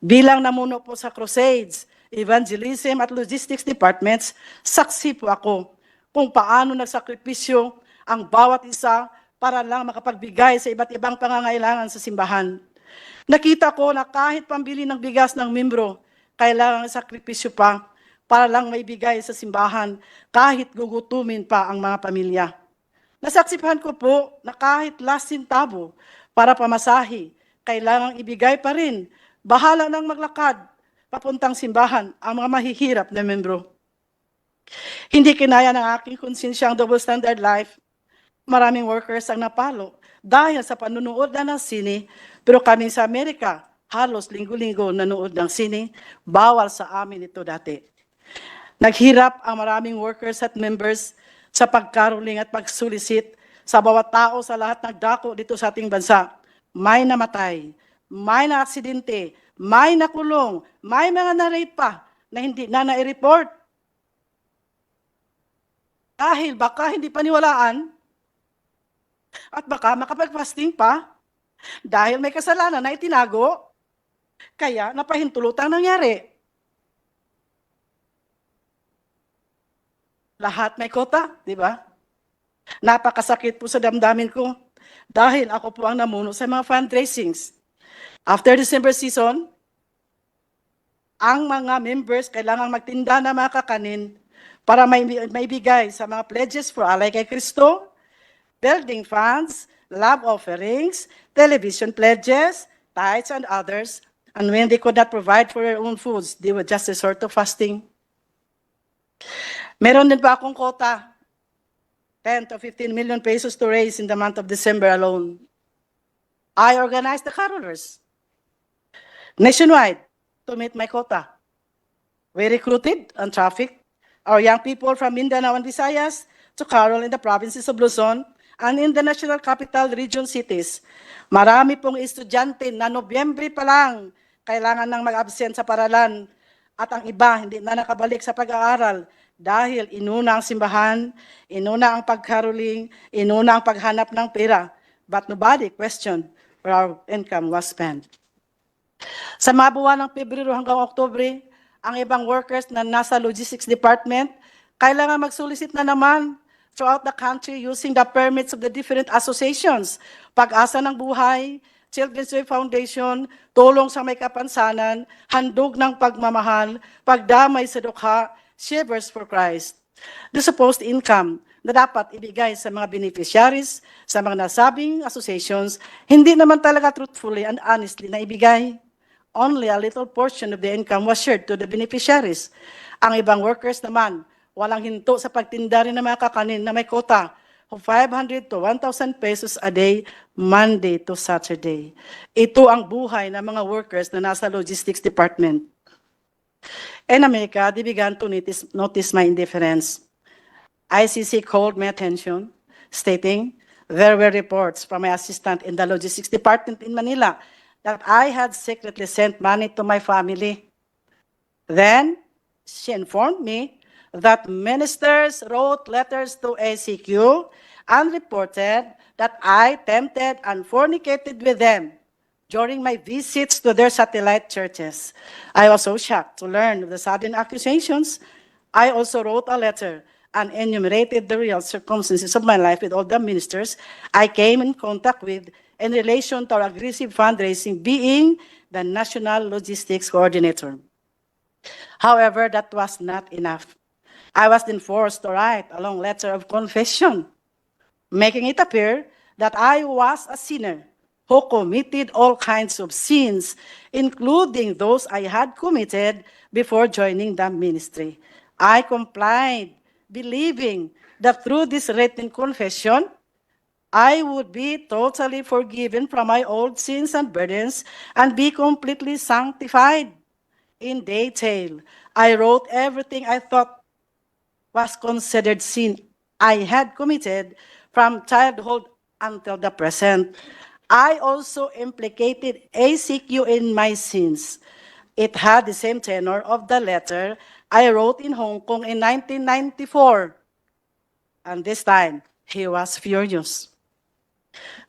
Bilang namuno po sa crusades, evangelism at logistics departments, saksi po ako kung paano nagsakripisyo ang bawat isa para lang makapagbigay sa iba't ibang pangangailangan sa simbahan. Nakita ko na kahit pambili ng bigas ng membro, kailangan sakripisyo pa para lang maibigay sa simbahan kahit gugutumin pa ang mga pamilya. Nasaksihan ko po na kahit last centavo para pamasahe, kailangang ibigay pa rin. Bahala nang maglakad papuntang simbahan ang mga mahihirap na membro. Hindi kinaya ng aking konsensya ang double standard life. Maraming workers ang napalo dahil sa panunood na ng sine, pero kami sa Amerika, halos linggo-linggo nanood ng sine, bawal sa amin ito dati. Naghirap ang maraming workers at members sa pagkaruling at pagsulisit sa bawat tao sa lahat ng dako dito sa ating bansa. May namatay, may na-aksidente, may nakulong, may mga na-rape pa na hindi na na-report. Dahil baka hindi paniwalaan at baka makapag-fasting pa dahil may kasalanan na itinago, kaya napahintulutang nangyari. Lahat may kota, di ba? Napakasakit po sa damdamin ko dahil ako po ang namuno sa mga fundraisings. After December season, ang mga members kailangang magtinda ng mga kakanin para maibigay sa mga pledges for Alay kay Kristo, building funds, love offerings, television pledges, tithes, and others. And when they could not provide for their own foods, they would just resort to fasting. Meron din pa akong quota, 10 to 15 million pesos to raise in the month of December alone. I organized the carolers nationwide to meet my quota. We recruited and trafficked our young people from Mindanao and Visayas to carol in the provinces of Luzon and in the national capital region cities. Marami pong estudyante na Nobyembre pa lang kailangan nang mag-absent sa paralan at ang iba hindi na nakabalik sa pag-aaral dahil inuna ang simbahan, inuna ang pagkaroling, inuna ang paghanap ng pera. But nobody questioned where our income was spent. Sa mga buwan ng Pebrero hanggang Oktubre, ang ibang workers na nasa logistics department, kailangan magsolicit na naman throughout the country using the permits of the different associations. Pag-asa ng buhay, Children's Way Foundation, tulong sa may kapansanan, handog ng pagmamahal, pagdamay sa dukha, Shivers for Christ. The supposed income na dapat ibigay sa mga beneficiaries, sa mga nasabing associations, hindi naman talaga truthfully and honestly na ibigay. Only a little portion of the income was shared to the beneficiaries. Ang ibang workers naman, walang hinto sa pagtinda rin ng mga kakanin na may quota of 500 to 1,000 pesos a day, Monday to Saturday. Ito ang buhay ng mga workers na nasa logistics department. In America, they began to notice my indifference. ICC called my attention, stating there were reports from my assistant in the logistics department in Manila that I had secretly sent money to my family. Then, she informed me that ministers wrote letters to ACQ and reported that I tempted and fornicated with them during my visits to their satellite churches. I was so shocked to learn of the sudden accusations. I also wrote a letter and enumerated the real circumstances of my life with all the ministers I came in contact with in relation to our aggressive fundraising, being the National Logistics Coordinator. However, that was not enough. I was then forced to write a long letter of confession, making it appear that I was a sinner who committed all kinds of sins, including those I had committed before joining the ministry. I complied, believing that through this written confession, I would be totally forgiven from my old sins and burdens and be completely sanctified. In detail, I wrote everything I thought was considered sin I had committed from childhood until the present. I also implicated ACQ in my sins. It had the same tenor of the letter I wrote in Hong Kong in 1994. And this time, he was furious.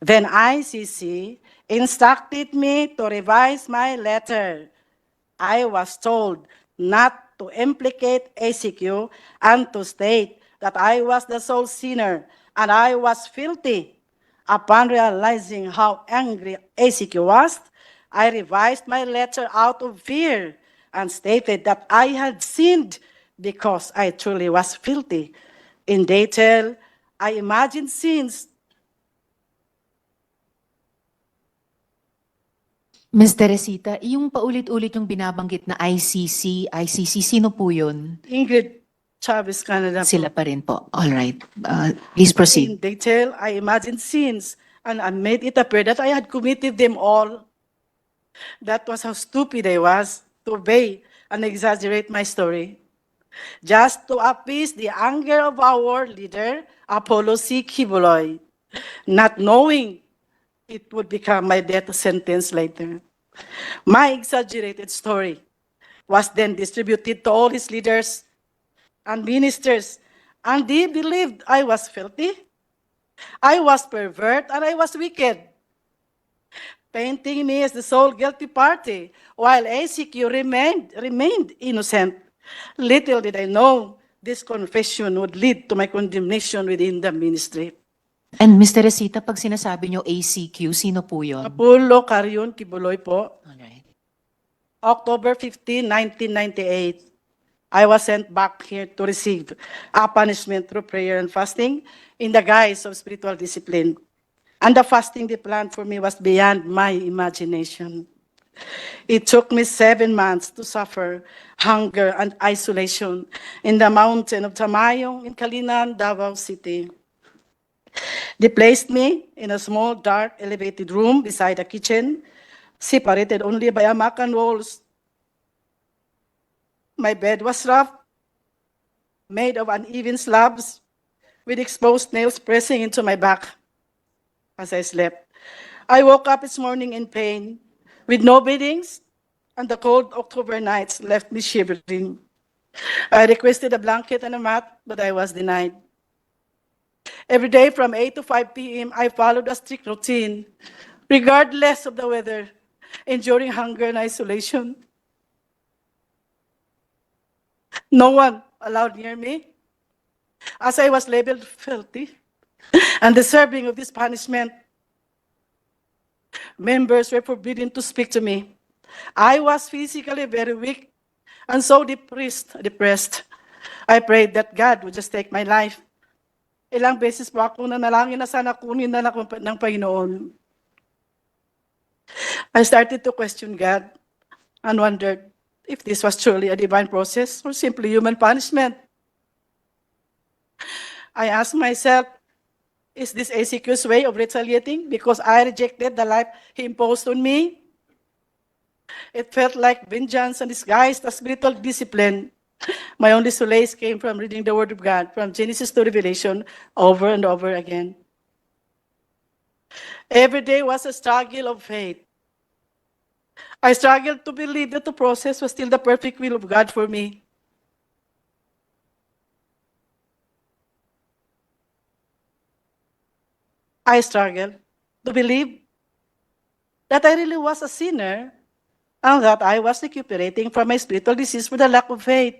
Then ICC instructed me to revise my letter I was told not to implicate ACQ and to state that I was the sole sinner and I was filthy. Upon realizing how angry ACQ was, I revised my letter out of fear and stated that I had sinned because I truly was filthy. In detail, I imagined sins. Ms. Teresita, yung paulit-ulit yung binabanggit na ICC, sino po yun? Ingrid Chavez Canada po. Sila pa rin po. All right. Please proceed. In detail, I imagined sins and I made it appear that I had committed them all. That was how stupid I was to obey and exaggerate my story. Just to appease the anger of our leader, Apollo C. Quiboloy, not knowing it would become my death sentence later. My exaggerated story was then distributed to all his leaders and ministers, and they believed I was filthy, I was pervert, and I was wicked, painting me as the sole guilty party, while ACQ remained innocent. Little did I know this confession would lead to my condemnation within the ministry. And Ms. Teresita, pag sinasabi nyo ACQ, sino po yun? Apollo Carrion Quiboloy po. All right. October 15, 1998, I was sent back here to receive a punishment through prayer and fasting in the guise of spiritual discipline. And the fasting they planned for me was beyond my imagination. It took me 7 months to suffer hunger and isolation in the mountain of Tamayong in Kalinan, Davao City. They placed me in a small, dark, elevated room beside a kitchen, separated only by a mat and walls. My bed was rough, made of uneven slabs, with exposed nails pressing into my back as I slept. I woke up this morning in pain, with no beddings, and the cold October nights left me shivering. I requested a blanket and a mat, but I was denied. Every day from 8 to 5 p.m., I followed a strict routine, regardless of the weather, enduring hunger and isolation. No one allowed near me, as I was labeled filthy and deserving of this punishment. Members were forbidden to speak to me. I was physically very weak and so depressed. I prayed that God would just take my life. Ilang beses po ako nanalangin na sana kunin na ako ng Panginoon. I started to question God and wondered if this was truly a divine process or simply human punishment. I asked myself, is this ACQ's way of retaliating because I rejected the life he imposed on me? It felt like vengeance and disguised as spiritual discipline. My only solace came from reading the Word of God from Genesis to Revelation over and over again. Every day was a struggle of faith. I struggled to believe that the process was still the perfect will of God for me. I struggled to believe that I really was a sinner and that I was recuperating from my spiritual disease for the lack of faith.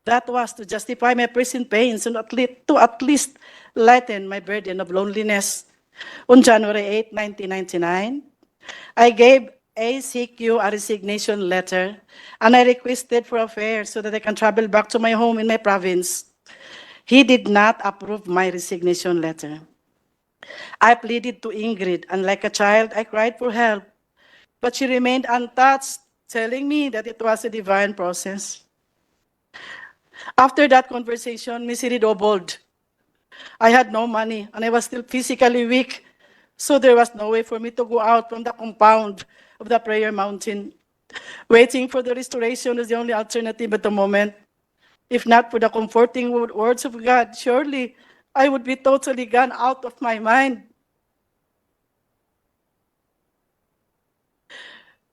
That was to justify my present pains and to at least lighten my burden of loneliness. On January 8, 1999, I gave ACQ a resignation letter and I requested for a fare so that I can travel back to my home in my province. He did not approve my resignation letter. I pleaded to Ingrid, and like a child, I cried for help. But she remained untouched, telling me that it was a divine process. After that conversation, misery doubled. I had no money, and I was still physically weak, so there was no way for me to go out from the compound of the prayer mountain. Waiting for the restoration was the only alternative at the moment. If not for the comforting words of God, surely I would be totally gone out of my mind.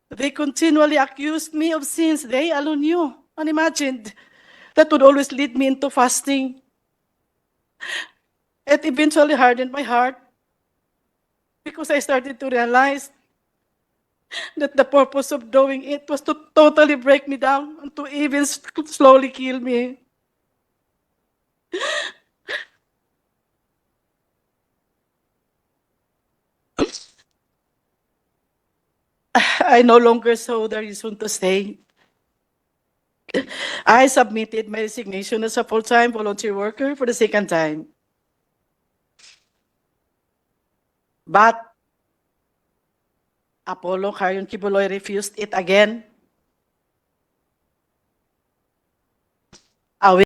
They continually accused me of sins they alone knew, unimagined, that would always lead me into fasting. It eventually hardened my heart because I started to realize that the purpose of doing it was to totally break me down and to even slowly kill me. I no longer saw the reason to stay. I submitted my resignation as a full-time volunteer worker for the second time. But Apollo Carrion Quiboloy refused it again